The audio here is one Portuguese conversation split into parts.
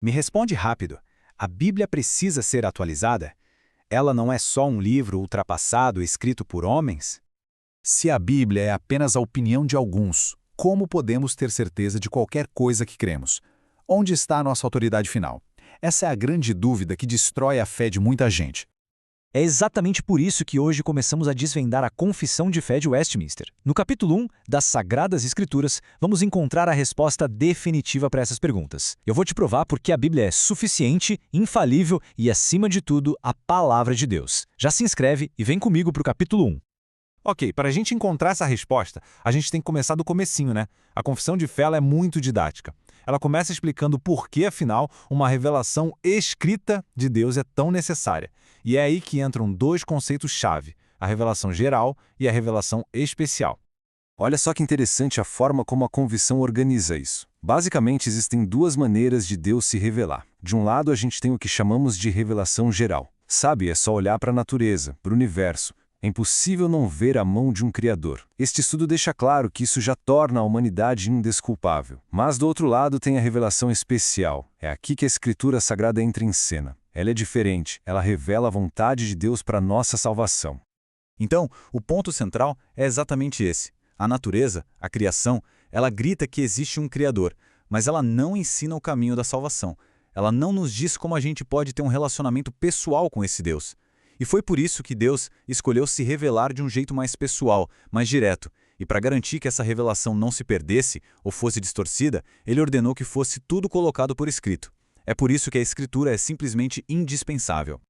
Me responde rápido. A Bíblia precisa ser atualizada? Ela não é só um livro ultrapassado escrito por homens? Se a Bíblia é apenas a opinião de alguns, como podemos ter certeza de qualquer coisa que cremos? Onde está a nossa autoridade final? Essa é a grande dúvida que destrói a fé de muita gente. É exatamente por isso que hoje começamos a desvendar a Confissão de Fé de Westminster. No capítulo 1 das Sagradas Escrituras, vamos encontrar a resposta definitiva para essas perguntas. Eu vou te provar porque a Bíblia é suficiente, infalível e, acima de tudo, a Palavra de Deus. Já se inscreve e vem comigo para o capítulo 1. Ok, para a gente encontrar essa resposta, a gente tem que começar do comecinho, né? A Confissão de Fé ela é muito didática. Ela começa explicando por que, afinal, uma revelação escrita de Deus é tão necessária. E é aí que entram dois conceitos-chave, a revelação geral e a revelação especial. Olha só que interessante a forma como a Confissão organiza isso. Basicamente, existem duas maneiras de Deus se revelar. De um lado, a gente tem o que chamamos de revelação geral. Sabe, é só olhar para a natureza, para o universo. É impossível não ver a mão de um Criador. Este estudo deixa claro que isso já torna a humanidade indesculpável. Mas do outro lado tem a revelação especial. É aqui que a Escritura Sagrada entra em cena. Ela é diferente, ela revela a vontade de Deus para a nossa salvação. Então, o ponto central é exatamente esse. A natureza, a criação, ela grita que existe um Criador, mas ela não ensina o caminho da salvação. Ela não nos diz como a gente pode ter um relacionamento pessoal com esse Deus. E foi por isso que Deus escolheu se revelar de um jeito mais pessoal, mais direto. E para garantir que essa revelação não se perdesse ou fosse distorcida, ele ordenou que fosse tudo colocado por escrito. É por isso que a Escritura é simplesmente indispensável.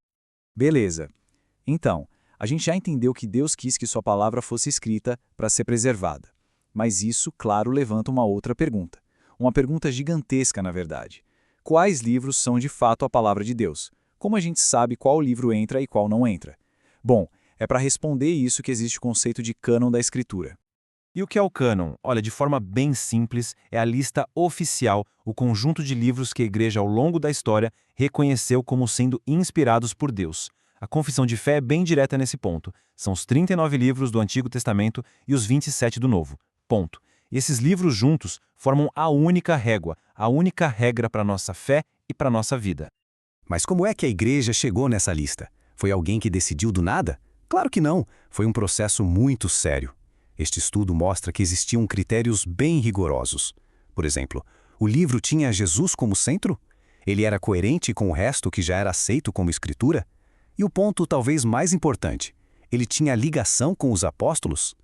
Beleza. Então, a gente já entendeu que Deus quis que sua palavra fosse escrita para ser preservada. Mas isso, claro, levanta uma outra pergunta. Uma pergunta gigantesca, na verdade. Quais livros são de fato a palavra de Deus? Como a gente sabe qual livro entra e qual não entra? Bom, é para responder isso que existe o conceito de cânon da Escritura. E o que é o cânon? Olha, de forma bem simples, é a lista oficial, o conjunto de livros que a Igreja ao longo da história reconheceu como sendo inspirados por Deus. A Confissão de Fé é bem direta nesse ponto. São os 39 livros do Antigo Testamento e os 27 do Novo. Ponto. E esses livros juntos formam a única régua, a única regra para a nossa fé e para a nossa vida. Mas como é que a igreja chegou nessa lista? Foi alguém que decidiu do nada? Claro que não, foi um processo muito sério. Este estudo mostra que existiam critérios bem rigorosos. Por exemplo, o livro tinha Jesus como centro? Ele era coerente com o resto que já era aceito como escritura? E o ponto talvez mais importante, ele tinha ligação com os apóstolos?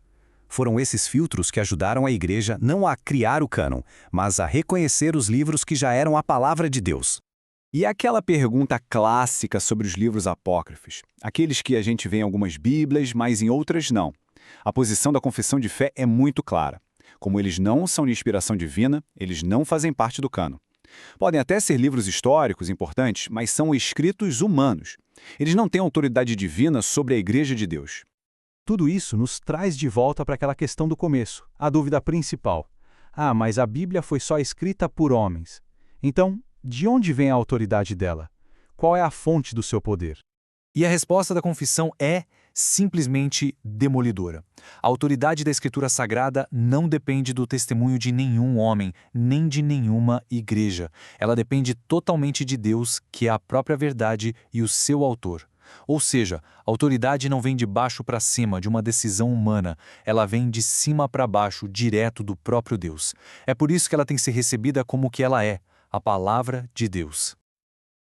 Foram esses filtros que ajudaram a igreja não a criar o cânon, mas a reconhecer os livros que já eram a palavra de Deus. E aquela pergunta clássica sobre os livros apócrifos, aqueles que a gente vê em algumas Bíblias, mas em outras não. A posição da Confissão de Fé é muito clara. Como eles não são de inspiração divina, eles não fazem parte do cânon. Podem até ser livros históricos importantes, mas são escritos humanos. Eles não têm autoridade divina sobre a Igreja de Deus. Tudo isso nos traz de volta para aquela questão do começo, a dúvida principal. Ah, mas a Bíblia foi só escrita por homens. Então, de onde vem a autoridade dela? Qual é a fonte do seu poder? E a resposta da confissão é simplesmente demolidora. A autoridade da Escritura Sagrada não depende do testemunho de nenhum homem, nem de nenhuma igreja. Ela depende totalmente de Deus, que é a própria verdade e o seu autor. Ou seja, a autoridade não vem de baixo para cima, de uma decisão humana. Ela vem de cima para baixo, direto do próprio Deus. É por isso que ela tem que ser recebida como o que ela é, a palavra de Deus.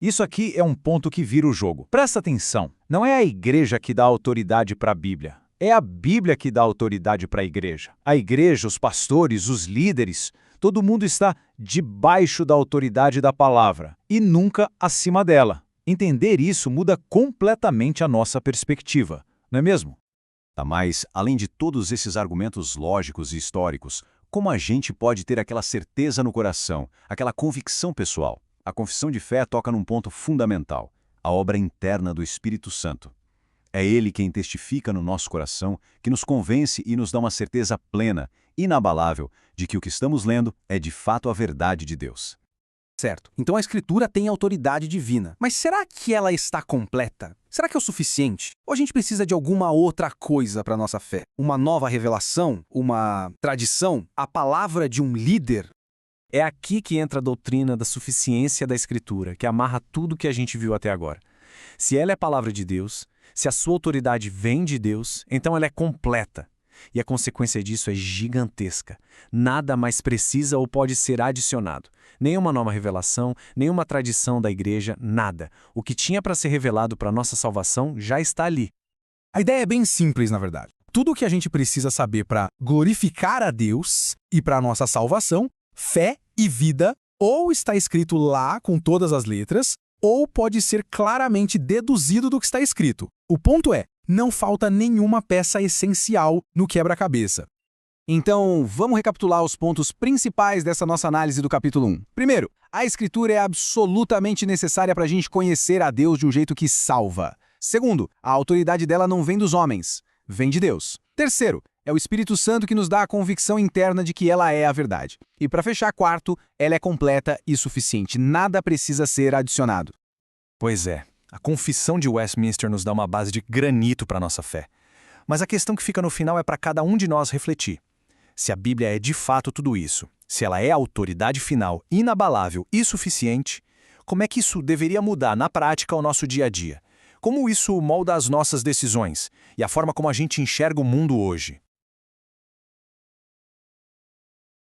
Isso aqui é um ponto que vira o jogo. Presta atenção, não é a igreja que dá autoridade para a Bíblia. É a Bíblia que dá autoridade para a igreja. A igreja, os pastores, os líderes, todo mundo está debaixo da autoridade da palavra e nunca acima dela. Entender isso muda completamente a nossa perspectiva, não é mesmo? Tá, mas, além de todos esses argumentos lógicos e históricos, como a gente pode ter aquela certeza no coração, aquela convicção pessoal? A Confissão de Fé toca num ponto fundamental, a obra interna do Espírito Santo. É Ele quem testifica no nosso coração, que nos convence e nos dá uma certeza plena, inabalável, de que o que estamos lendo é de fato a verdade de Deus. Certo. Então a Escritura tem autoridade divina. Mas será que ela está completa? Será que é o suficiente? Ou a gente precisa de alguma outra coisa para a nossa fé? Uma nova revelação? Uma tradição? A palavra de um líder? É aqui que entra a doutrina da suficiência da Escritura, que amarra tudo que a gente viu até agora. Se ela é palavra de Deus, se a sua autoridade vem de Deus, então ela é completa. E a consequência disso é gigantesca. Nada mais precisa ou pode ser adicionado. Nenhuma nova revelação, nenhuma tradição da igreja, nada. O que tinha para ser revelado para nossa salvação já está ali. A ideia é bem simples, na verdade. Tudo o que a gente precisa saber para glorificar a Deus e para a nossa salvação, fé e vida, ou está escrito lá com todas as letras, ou pode ser claramente deduzido do que está escrito. O ponto é, não falta nenhuma peça essencial no quebra-cabeça. Então, vamos recapitular os pontos principais dessa nossa análise do capítulo 1. Primeiro, a Escritura é absolutamente necessária para a gente conhecer a Deus de um jeito que salva. Segundo, a autoridade dela não vem dos homens, vem de Deus. Terceiro, é o Espírito Santo que nos dá a convicção interna de que ela é a verdade. E para fechar, quarto, ela é completa e suficiente. Nada precisa ser adicionado. Pois é, a Confissão de Westminster nos dá uma base de granito para a nossa fé. Mas a questão que fica no final é para cada um de nós refletir. Se a Bíblia é de fato tudo isso, se ela é a autoridade final, inabalável e suficiente, como é que isso deveria mudar na prática o nosso dia a dia? Como isso molda as nossas decisões e a forma como a gente enxerga o mundo hoje?